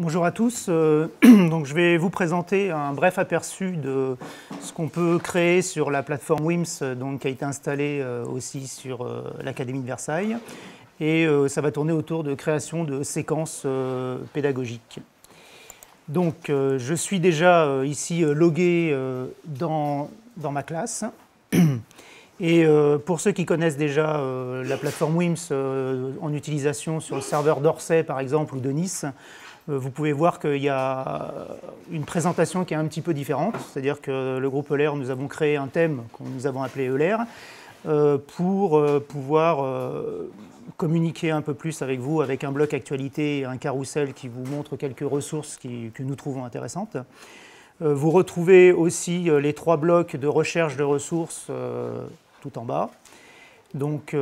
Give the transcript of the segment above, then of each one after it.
Bonjour à tous. Donc je vais vous présenter un bref aperçu de ce qu'on peut créer sur la plateforme WIMS, donc, qui a été installée aussi sur l'Académie de Versailles. Et ça va tourner autour de création de séquences pédagogiques. Donc je suis déjà ici logué dans ma classe. Et pour ceux qui connaissent déjà la plateforme WIMS en utilisation sur le serveur d'Orsay par exemple ou de Nice, vous pouvez voir qu'il y a une présentation qui est un petit peu différente, c'est-à-dire que le groupe Euler, nous avons créé un thème que nous avons appelé Euler pour pouvoir communiquer un peu plus avec vous, avec un bloc actualité et un carrousel qui vous montre quelques ressources que nous trouvons intéressantes. Vous retrouvez aussi les 3 blocs de recherche de ressources tout en bas. Donc,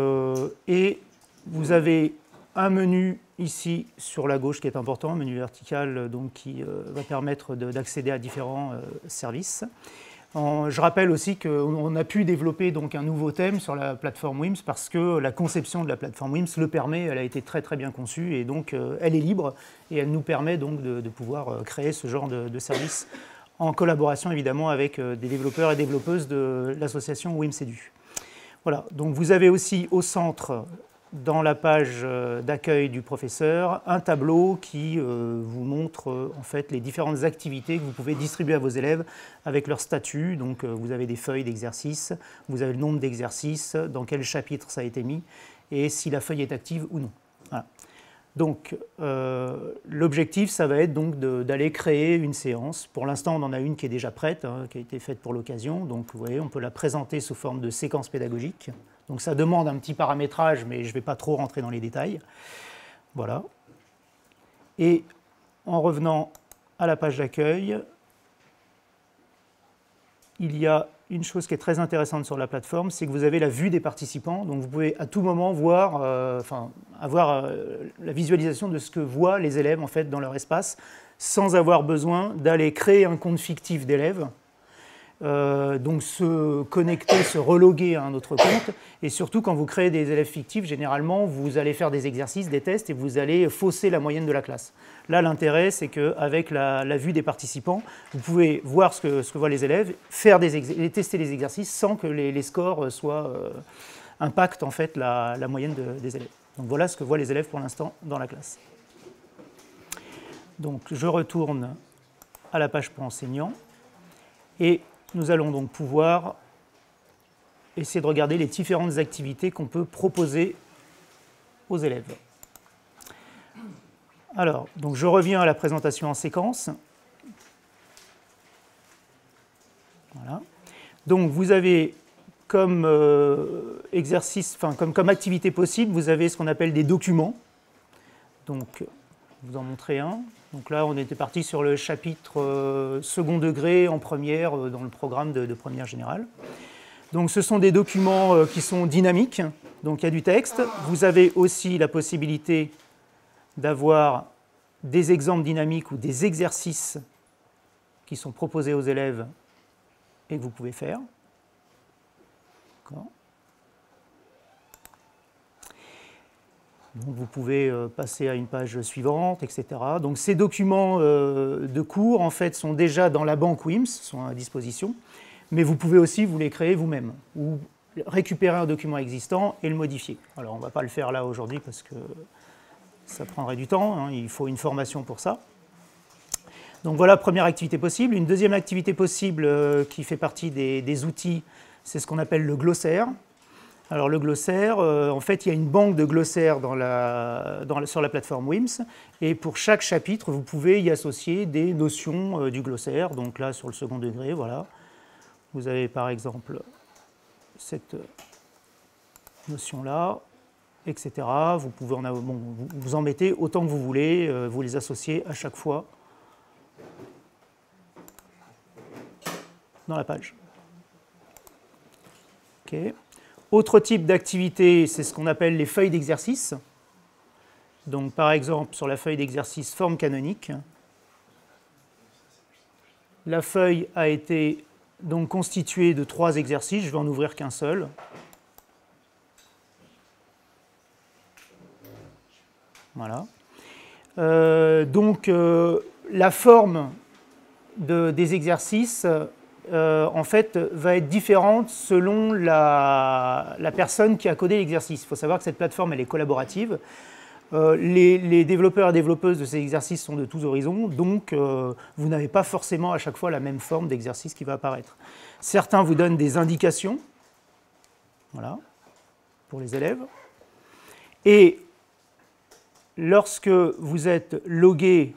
et vous avez un menu ici sur la gauche qui est important, un menu vertical donc, qui va permettre d'accéder à différents services. Je rappelle aussi qu'on a pu développer donc, un nouveau thème sur la plateforme WIMS parce que la conception de la plateforme WIMS le permet, elle a été très très bien conçue et donc elle est libre et elle nous permet donc de pouvoir créer ce genre de service en collaboration évidemment avec des développeurs et développeuses de l'association WIMS-Edu. Voilà, donc vous avez aussi au centre, dans la page d'accueil du professeur, un tableau qui vous montre en fait les différentes activités que vous pouvez distribuer à vos élèves avec leur statut. Donc vous avez des feuilles d'exercices, vous avez le nombre d'exercices, dans quel chapitre ça a été mis, et si la feuille est active ou non. Voilà. Donc l'objectif, ça va être donc d'aller créer une séance. Pour l'instant, on en a une qui est déjà prête, qui a été faite pour l'occasion. Donc vous voyez, on peut la présenter sous forme de séquence pédagogique. Donc ça demande un petit paramétrage, mais je ne vais pas trop rentrer dans les détails. Voilà. Et en revenant à la page d'accueil, il y a une chose qui est très intéressante sur la plateforme, c'est que vous avez la vue des participants. Donc vous pouvez à tout moment voir, avoir la visualisation de ce que voient les élèves en fait, dans leur espace, sans avoir besoin d'aller créer un compte fictif d'élèves. Donc se connecter, se reloguer à un autre compte, et surtout quand vous créez des élèves fictifs, généralement vous allez faire des exercices, des tests, et vous allez fausser la moyenne de la classe. Là l'intérêt c'est qu'avec la vue des participants, vous pouvez voir ce que voient les élèves, faire tester les exercices sans que les scores impactent en fait la moyenne des élèves. Donc voilà ce que voient les élèves pour l'instant dans la classe. Donc je retourne à la page pour enseignants, et nous allons donc pouvoir essayer de regarder les différentes activités qu'on peut proposer aux élèves. Alors, donc je reviens à la présentation en séquence. Voilà. Donc vous avez comme exercice, comme activité possible, vous avez ce qu'on appelle des documents. Donc, je vais vous en montrer un. Donc là, on était parti sur le chapitre second degré en première dans le programme de première générale. Donc ce sont des documents qui sont dynamiques, donc il y a du texte. Vous avez aussi la possibilité d'avoir des exemples dynamiques ou des exercices qui sont proposés aux élèves et que vous pouvez faire. Donc vous pouvez passer à une page suivante, etc. Donc ces documents de cours, en fait, sont déjà dans la banque WIMS, sont à disposition, mais vous pouvez aussi vous les créer vous-même, ou récupérer un document existant et le modifier. Alors on ne va pas le faire là aujourd'hui parce que ça prendrait du temps, il faut une formation pour ça. Donc voilà, première activité possible. Une deuxième activité possible qui fait partie des outils, c'est ce qu'on appelle le glossaire. Alors le glossaire, en fait, il y a une banque de glossaires sur la plateforme WIMS, et pour chaque chapitre, vous pouvez y associer des notions du glossaire. Donc là, sur le second degré, voilà, vous avez par exemple cette notion-là, etc. Vous pouvez vous en mettez autant que vous voulez, vous les associez à chaque fois dans la page. OK. Autre type d'activité, c'est ce qu'on appelle les feuilles d'exercice. Donc, par exemple, sur la feuille d'exercice forme canonique, la feuille a été donc constituée de 3 exercices. Je vais en ouvrir qu'un seul. Voilà. La forme des exercices, en fait, va être différente selon la personne qui a codé l'exercice. Il faut savoir que cette plateforme, elle est collaborative. Les développeurs et développeuses de ces exercices sont de tous horizons, donc vous n'avez pas forcément à chaque fois la même forme d'exercice qui va apparaître. Certains vous donnent des indications, voilà, pour les élèves. Et lorsque vous êtes logué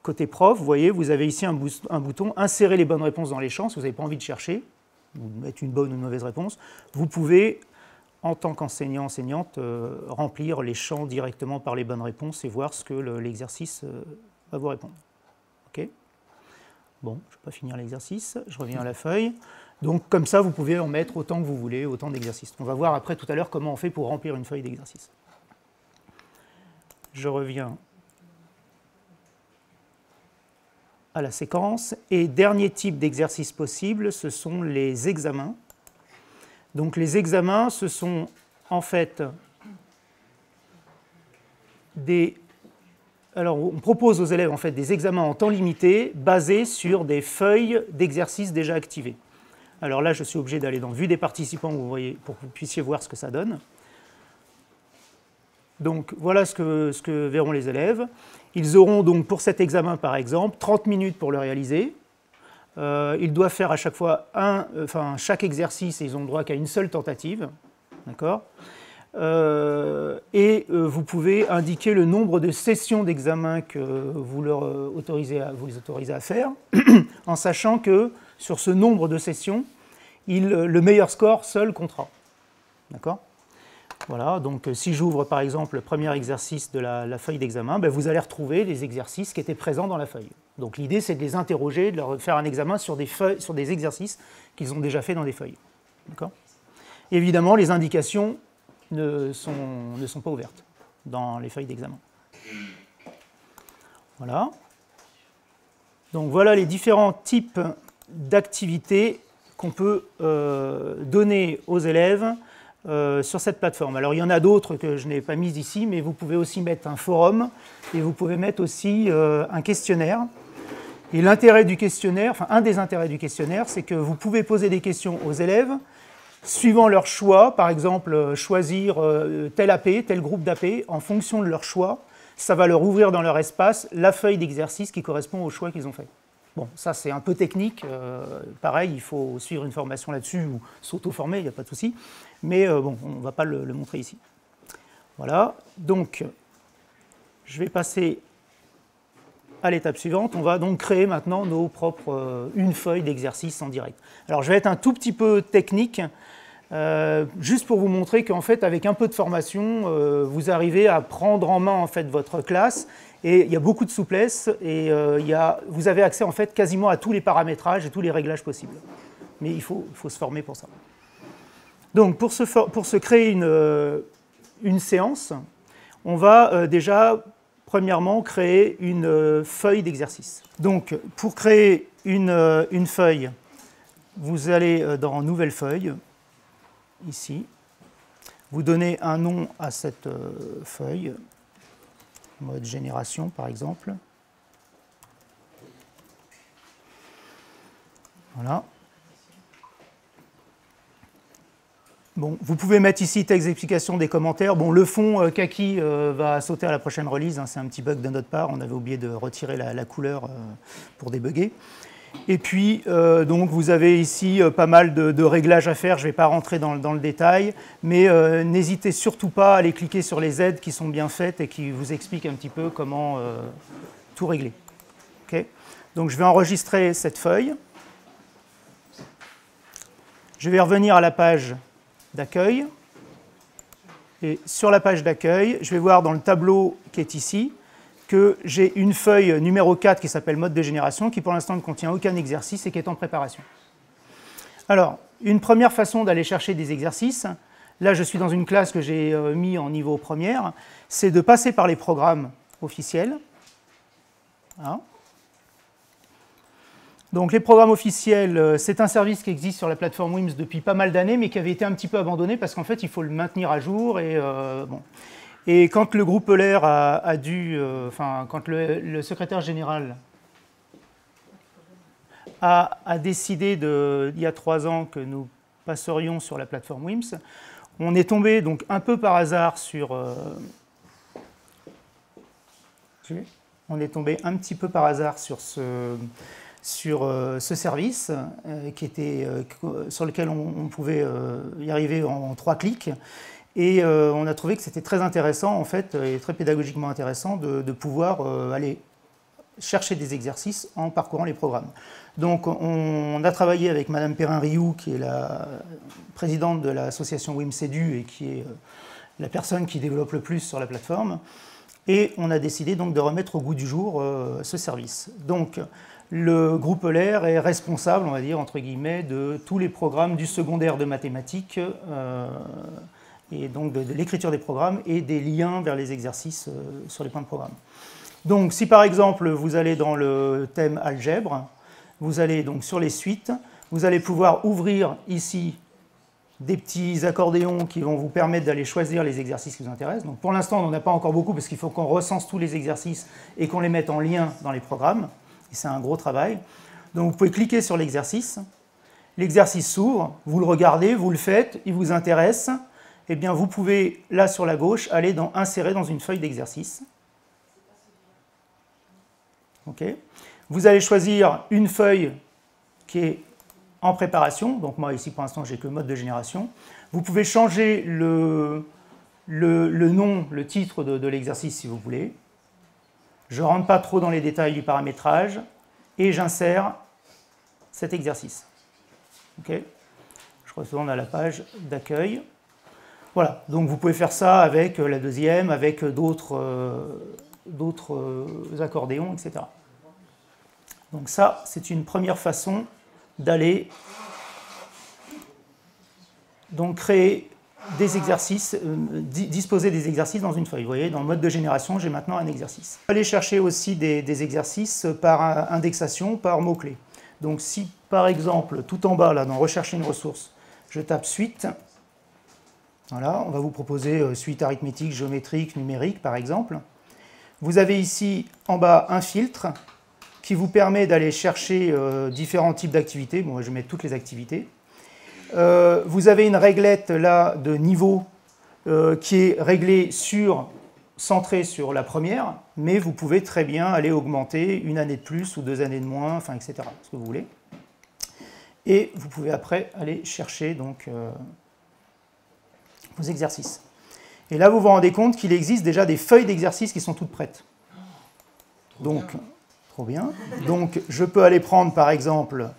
côté prof, vous voyez, vous avez ici un bouton « Insérer les bonnes réponses dans les champs ». Si vous n'avez pas envie de chercher, ou mettre une bonne ou une mauvaise réponse, vous pouvez, en tant qu'enseignant, enseignante, remplir les champs directement par les bonnes réponses et voir ce que l'exercice va vous répondre. OK ? Bon, je ne vais pas finir l'exercice, je reviens à la feuille. Donc, comme ça, vous pouvez en mettre autant que vous voulez, autant d'exercices. On va voir après, tout à l'heure, comment on fait pour remplir une feuille d'exercice. Je reviens à la séquence. Et dernier type d'exercice possible, ce sont les examens. Donc les examens, ce sont en fait des... Alors on propose aux élèves en fait des examens en temps limité basés sur des feuilles d'exercices déjà activées. Alors là, je suis obligé d'aller dans Vue des participants vous voyez, pour que vous puissiez voir ce que ça donne. Donc voilà ce que verront les élèves. Ils auront donc pour cet examen par exemple 30 minutes pour le réaliser. Ils doivent faire à chaque fois chaque exercice et ils ont le droit qu'à une seule tentative. D'accord ? Vous pouvez indiquer le nombre de sessions d'examen que vous les autorisez à faire, en sachant que sur ce nombre de sessions, le meilleur score seul comptera. D'accord ? Voilà, donc si j'ouvre par exemple le premier exercice de la feuille d'examen, ben, vous allez retrouver les exercices qui étaient présents dans la feuille. Donc l'idée c'est de les interroger, de leur faire un examen sur des exercices qu'ils ont déjà fait dans des feuilles. D'accord ? Évidemment, les indications ne sont pas ouvertes dans les feuilles d'examen. Voilà. Donc voilà les différents types d'activités qu'on peut donner aux élèves sur cette plateforme. Alors il y en a d'autres que je n'ai pas mises ici, mais vous pouvez aussi mettre un forum et vous pouvez mettre aussi un questionnaire. Et l'intérêt du questionnaire, enfin un des intérêts du questionnaire, c'est que vous pouvez poser des questions aux élèves suivant leur choix, par exemple choisir tel AP, tel groupe d'AP, en fonction de leur choix, ça va leur ouvrir dans leur espace la feuille d'exercice qui correspond au choix qu'ils ont fait. Bon, ça c'est un peu technique, pareil, il faut suivre une formation là-dessus ou s'auto-former, il n'y a pas de souci, mais bon, on ne va pas le montrer ici. Voilà, donc je vais passer à l'étape suivante, on va donc créer maintenant nos propres, une feuille d'exercice en direct. Alors je vais être un tout petit peu technique, juste pour vous montrer qu'en fait avec un peu de formation, vous arrivez à prendre en main en fait votre classe. Et il y a beaucoup de souplesse et vous avez accès en fait quasiment à tous les paramétrages et tous les réglages possibles. Mais il faut se former pour ça. Donc pour se créer une séance, on va déjà premièrement créer une feuille d'exercice. Donc pour créer une feuille, vous allez dans Nouvelle feuille, ici. Vous donnez un nom à cette feuille. Mode génération, par exemple. Voilà. Bon, vous pouvez mettre ici texte d'explication, des commentaires. Bon, le fond kaki va sauter à la prochaine release. Hein, c'est un petit bug de notre part. On avait oublié de retirer la couleur pour débugger. Et puis, donc, vous avez ici pas mal de réglages à faire. Je ne vais pas rentrer dans le détail, mais n'hésitez surtout pas à aller cliquer sur les aides qui sont bien faites et qui vous expliquent un petit peu comment tout régler. Okay ? Donc, je vais enregistrer cette feuille. Je vais revenir à la page d'accueil. Et sur la page d'accueil, je vais voir dans le tableau qui est ici, que j'ai une feuille numéro 4 qui s'appelle mode de génération, qui pour l'instant ne contient aucun exercice et qui est en préparation. Alors, une première façon d'aller chercher des exercices, là je suis dans une classe que j'ai mis en niveau première, c'est de passer par les programmes officiels. Voilà. Donc les programmes officiels, c'est un service qui existe sur la plateforme WIMS depuis pas mal d'années, mais qui avait été un petit peu abandonné parce qu'en fait il faut le maintenir à jour et bon. Et quand le groupe Euler a dû, quand le secrétaire général a décidé il y a 3 ans que nous passerions sur la plateforme WIMS, on est tombé donc un peu par hasard sur on est tombé un petit peu par hasard sur ce service sur lequel on pouvait y arriver en 3 clics. Et on a trouvé que c'était très intéressant, en fait, et très pédagogiquement intéressant de pouvoir aller chercher des exercices en parcourant les programmes. Donc on a travaillé avec Madame Perrin-Rioux, qui est la présidente de l'association WIMS-Edu et qui est la personne qui développe le plus sur la plateforme. Et on a décidé donc de remettre au goût du jour ce service. Donc le groupe Euler est responsable, on va dire, entre guillemets, de tous les programmes du secondaire de mathématiques, et donc de l'écriture des programmes et des liens vers les exercices sur les points de programme. Donc si par exemple vous allez dans le thème algèbre, vous allez donc sur les suites, vous allez pouvoir ouvrir ici des petits accordéons qui vont vous permettre d'aller choisir les exercices qui vous intéressent. Donc pour l'instant, on n'en a pas encore beaucoup parce qu'il faut qu'on recense tous les exercices et qu'on les mette en lien dans les programmes. Et c'est un gros travail. Donc vous pouvez cliquer sur l'exercice. L'exercice s'ouvre, vous le regardez, vous le faites, il vous intéresse. Eh bien, vous pouvez, là sur la gauche, aller insérer dans une feuille d'exercice. Okay. Vous allez choisir une feuille qui est en préparation. Donc moi, ici, pour l'instant, j'ai que mode de génération. Vous pouvez changer le nom, le titre de l'exercice si vous voulez. Je ne rentre pas trop dans les détails du paramétrage et j'insère cet exercice. Okay. Je retourne à la page d'accueil. Voilà, donc vous pouvez faire ça avec la deuxième, avec d'autres accordéons, etc. Donc ça, c'est une première façon d'aller donc créer des exercices, disposer des exercices dans une feuille. Vous voyez, dans le mode de génération, j'ai maintenant un exercice. Aller chercher aussi des exercices par indexation, par mots-clés. Donc si, par exemple, tout en bas, là, dans Rechercher une ressource, je tape suite, voilà, on va vous proposer suite arithmétique, géométrique, numérique, par exemple. Vous avez ici, en bas, un filtre qui vous permet d'aller chercher différents types d'activités. Bon, je vais mettre toutes les activités. Vous avez une réglette là de niveau qui est réglée centrée sur la première, mais vous pouvez très bien aller augmenter une année de plus ou 2 années de moins, enfin, etc., ce que vous voulez. Et vous pouvez après aller chercher donc, vos exercices. Et là, vous vous rendez compte qu'il existe déjà des feuilles d'exercices qui sont toutes prêtes. Donc, trop bien. Donc, je peux aller prendre, par exemple,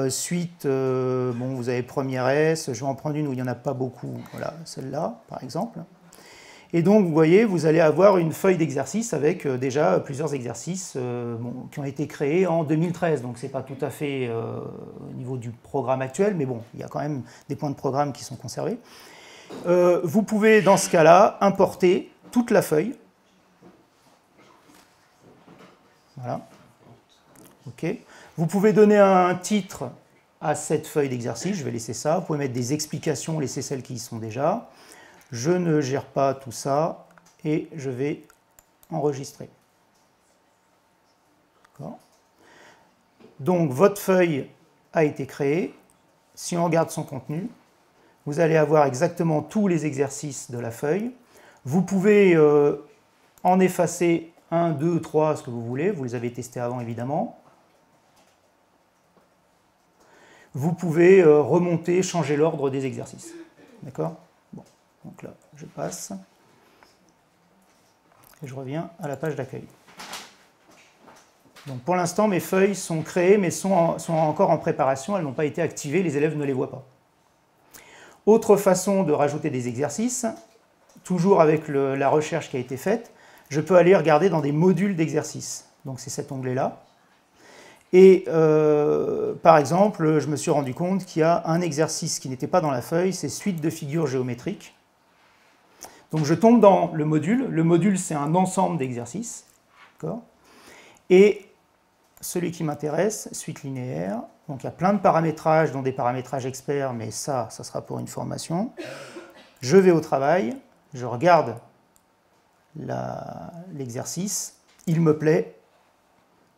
suite, bon, vous avez première S, je vais en prendre une où il n'y en a pas beaucoup, voilà, celle-là, par exemple. Et donc, vous voyez, vous allez avoir une feuille d'exercices avec déjà plusieurs exercices qui ont été créés en 2013. Donc, ce n'est pas tout à fait au niveau du programme actuel, mais bon, il y a quand même des points de programme qui sont conservés. Vous pouvez, dans ce cas-là, importer toute la feuille. Voilà. OK. Vous pouvez donner un titre à cette feuille d'exercice. Je vais laisser ça. Vous pouvez mettre des explications, laisser celles qui y sont déjà. Je ne gère pas tout ça et je vais enregistrer. Donc, votre feuille a été créée. Si on regarde son contenu, vous allez avoir exactement tous les exercices de la feuille. Vous pouvez en effacer 1, 2, 3, ce que vous voulez. Vous les avez testés avant, évidemment. Vous pouvez remonter, changer l'ordre des exercices. D'accord ? Bon, donc là, je passe. Et je reviens à la page d'accueil. Donc pour l'instant, mes feuilles sont créées, mais sont encore en préparation. Elles n'ont pas été activées, les élèves ne les voient pas. Autre façon de rajouter des exercices, toujours avec la recherche qui a été faite, je peux aller regarder dans des modules d'exercices. Donc c'est cet onglet-là. Et par exemple, je me suis rendu compte qu'il y a un exercice qui n'était pas dans la feuille, c'est suite de figures géométriques. Donc je tombe dans le module. Le module, c'est un ensemble d'exercices. Et celui qui m'intéresse, suite linéaire. Donc il y a plein de paramétrages, dont des paramétrages experts, mais ça sera pour une formation. Je vais au travail, je regarde l'exercice. Il me plaît.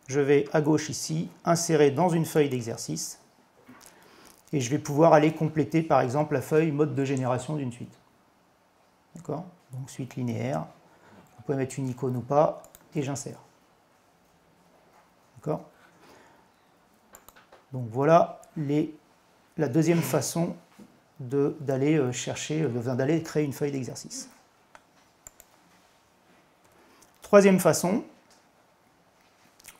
Je vais à gauche ici, insérer dans une feuille d'exercice. Et je vais pouvoir aller compléter, par exemple, la feuille mode de génération d'une suite. D'accord? Donc, suite linéaire. Vous pouvez mettre une icône ou pas, et j'insère. D'accord? Donc, voilà la deuxième façon d'aller d'aller créer une feuille d'exercice. Troisième façon,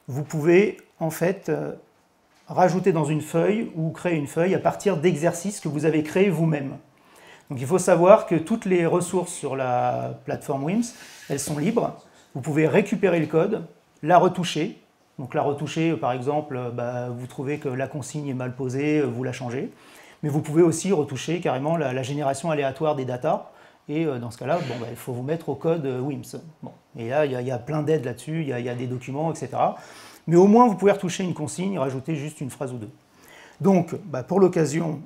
vous pouvez, en fait, rajouter dans une feuille ou créer une feuille à partir d'exercices que vous avez créés vous-même. Donc il faut savoir que toutes les ressources sur la plateforme WIMS, elles sont libres. Vous pouvez récupérer le code, la retoucher. Donc la retoucher, par exemple, vous trouvez que la consigne est mal posée, vous la changez. Mais vous pouvez aussi retoucher carrément la génération aléatoire des datas. Et dans ce cas-là, il faut vous mettre au code WIMS. Bon. Et là, il y a plein d'aides là-dessus, il y a des documents, etc. Mais au moins, vous pouvez retoucher une consigne et rajouter juste une phrase ou deux. Donc, pour l'occasion,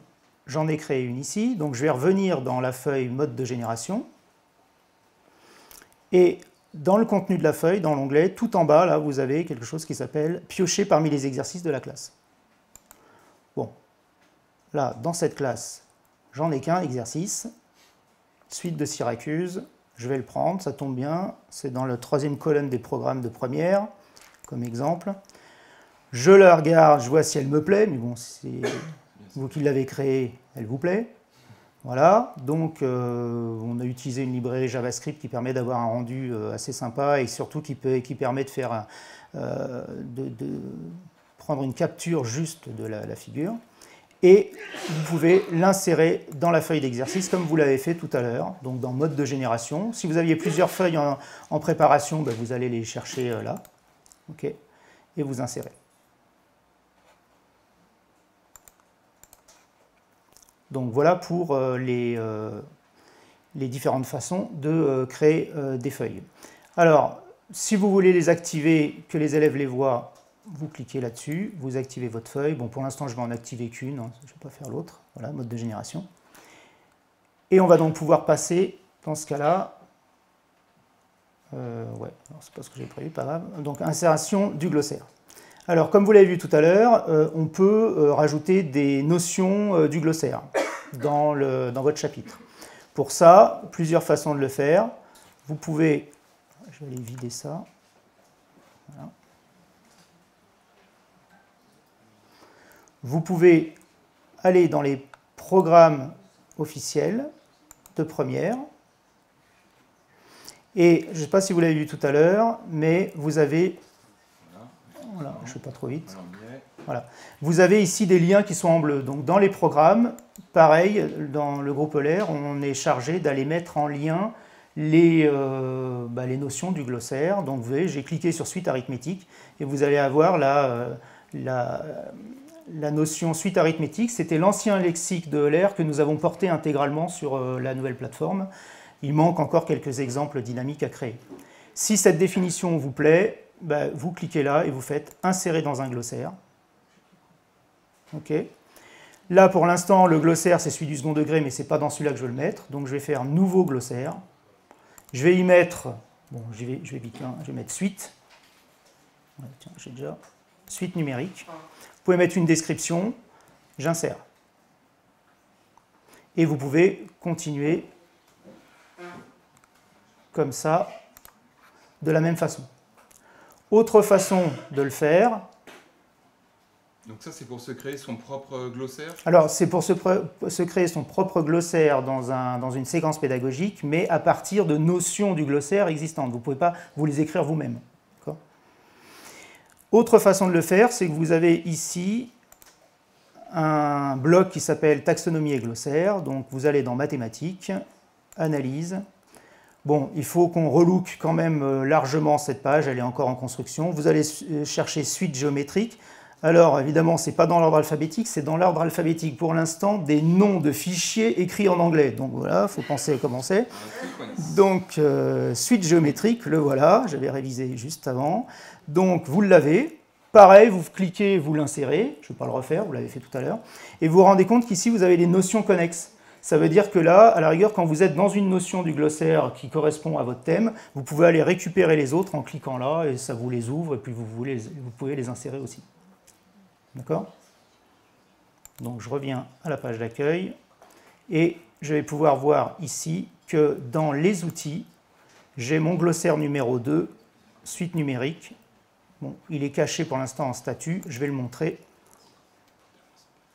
j'en ai créé une ici. Donc, je vais revenir dans la feuille mode de génération. Et dans le contenu de la feuille, dans l'onglet, tout en bas, là, vous avez quelque chose qui s'appelle « Piocher parmi les exercices de la classe ». Bon, là, dans cette classe, j'en ai qu'un exercice. Suite de Syracuse, je vais le prendre, ça tombe bien. C'est dans la troisième colonne des programmes de première, comme exemple. Je la regarde, je vois si elle me plaît, mais bon, c'est vous qui l'avez créée, elle vous plaît. Voilà, donc on a utilisé une librairie JavaScript qui permet d'avoir un rendu assez sympa et surtout qui permet de faire de prendre une capture juste de la figure. Et vous pouvez l'insérer dans la feuille d'exercice comme vous l'avez fait tout à l'heure, donc dans mode de génération. Si vous aviez plusieurs feuilles en préparation, vous allez les chercher là, okay, et vous insérez. Donc voilà pour les différentes façons de créer des feuilles. Alors, si vous voulez les activer, que les élèves les voient, vous cliquez là-dessus, vous activez votre feuille. Bon, pour l'instant, je vais en activer qu'une, hein, je ne vais pas faire l'autre. Voilà, mode de génération. Et on va donc pouvoir passer, dans ce cas-là, ouais, c'est pas ce que j'ai prévu, pas grave. Donc, insération du glossaire. Alors, comme vous l'avez vu tout à l'heure, on peut rajouter des notions du glossaire dans votre chapitre. Pour ça, plusieurs façons de le faire. Vous pouvez, je vais aller vider ça. Voilà. Vous pouvez aller dans les programmes officiels de première. Et je ne sais pas si vous l'avez vu tout à l'heure, mais vous avez... Voilà, je ne fais pas trop vite. Voilà. Vous avez ici des liens qui sont en bleu. Donc dans les programmes, pareil, dans le groupe LR, on est chargé d'aller mettre en lien les notions du glossaire. Donc vous voyez, j'ai cliqué sur suite arithmétique et vous allez avoir la notion suite arithmétique. C'était l'ancien lexique de LR que nous avons porté intégralement sur la nouvelle plateforme. Il manque encore quelques exemples dynamiques à créer. Si cette définition vous plaît, vous cliquez là et vous faites insérer dans un glossaire. Okay. Là, pour l'instant, le glossaire, c'est celui du second degré, mais ce n'est pas dans celui-là que je veux le mettre. Donc, je vais faire nouveau glossaire. Je vais y mettre, bon, je vais vite, hein, je vais mettre suite. Ouais, tiens, j'ai déjà suite numérique. Vous pouvez mettre une description, j'insère. Et vous pouvez continuer comme ça, de la même façon. Autre façon de le faire. Donc ça, c'est pour se créer son propre glossaire? Alors, c'est pour se créer son propre glossaire dans une séquence pédagogique, mais à partir de notions du glossaire existantes. Vous ne pouvez pas vous les écrire vous-même. Autre façon de le faire, c'est que vous avez ici un bloc qui s'appelle taxonomie et glossaire. Donc, vous allez dans mathématiques, analyse. Bon, il faut qu'on relook quand même largement cette page, elle est encore en construction. Vous allez chercher suite géométrique. Alors, évidemment, ce n'est pas dans l'ordre alphabétique, c'est dans l'ordre alphabétique, pour l'instant, des noms de fichiers écrits en anglais. Donc voilà, il faut penser à commencer. Donc, suite géométrique, le voilà, j'avais révisé juste avant. Donc, vous l'avez. Pareil, vous cliquez, vous l'insérez. Je ne vais pas le refaire, vous l'avez fait tout à l'heure. Et vous vous rendez compte qu'ici, vous avez les notions connexes. Ça veut dire que là, à la rigueur, quand vous êtes dans une notion du glossaire qui correspond à votre thème, vous pouvez aller récupérer les autres en cliquant là, et ça vous les ouvre, et puis vous pouvez les insérer aussi. D'accord? Donc je reviens à la page d'accueil, et je vais pouvoir voir ici que dans les outils, j'ai mon glossaire numéro 2, suite numérique. Bon, il est caché pour l'instant en statut, je vais le montrer.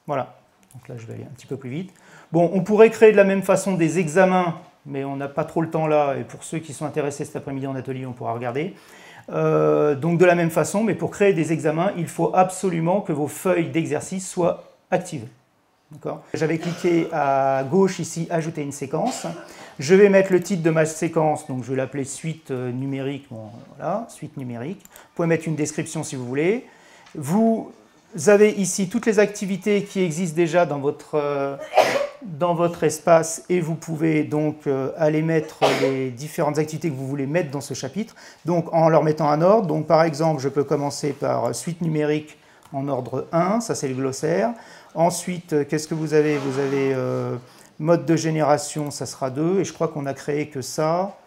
Voilà, donc là je vais aller un petit peu plus vite. Bon, on pourrait créer de la même façon des examens, mais on n'a pas trop le temps là, et pour ceux qui sont intéressés cet après-midi en atelier, on pourra regarder. Donc de la même façon, mais pour créer des examens, il faut absolument que vos feuilles d'exercice soient activées. J'avais cliqué à gauche ici, ajouter une séquence. Je vais mettre le titre de ma séquence, donc je vais l'appeler suite numérique. Bon, voilà, suite numérique. Vous pouvez mettre une description si vous voulez. Vous avez ici toutes les activités qui existent déjà dans votre espace et vous pouvez donc aller mettre les différentes activités que vous voulez mettre dans ce chapitre. Donc en leur mettant un ordre. Donc par exemple, je peux commencer par suite numérique en ordre 1, ça c'est le glossaire. Ensuite, qu'est-ce que vous avez? Vous avez mode de génération, ça sera 2, et je crois qu'on a créé que ça.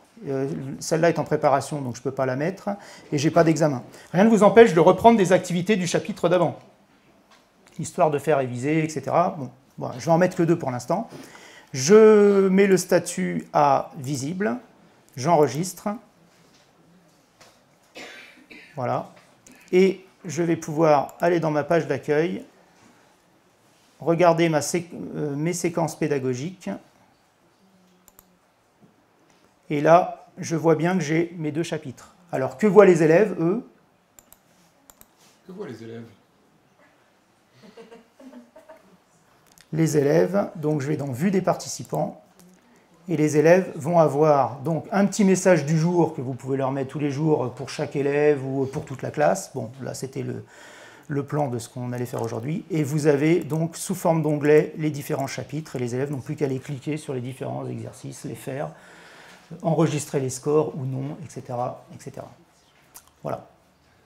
Celle-là est en préparation, donc je ne peux pas la mettre, et je n'ai pas d'examen. Rien ne vous empêche de reprendre des activités du chapitre d'avant, histoire de faire réviser, etc. Bon, je vais en mettre que 2 pour l'instant. Je mets le statut à visible, j'enregistre, voilà, et je vais pouvoir aller dans ma page d'accueil, regarder mes séquences pédagogiques. Et là, je vois bien que j'ai mes 2 chapitres. Alors, que voient les élèves, eux? Que voient les élèves? Les élèves, donc je vais dans Vue des participants. Et les élèves vont avoir donc un petit message du jour que vous pouvez leur mettre tous les jours pour chaque élève ou pour toute la classe. Bon, là, c'était le plan de ce qu'on allait faire aujourd'hui, et vous avez donc sous forme d'onglet les différents chapitres, et les élèves n'ont plus qu'à les cliquer sur les différents exercices, les faire, enregistrer les scores ou non, etc. etc. Voilà.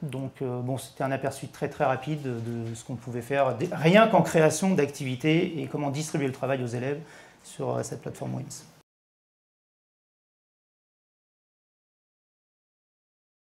Donc bon, c'était un aperçu très très rapide de ce qu'on pouvait faire, rien qu'en création d'activités et comment distribuer le travail aux élèves sur cette plateforme WIMS.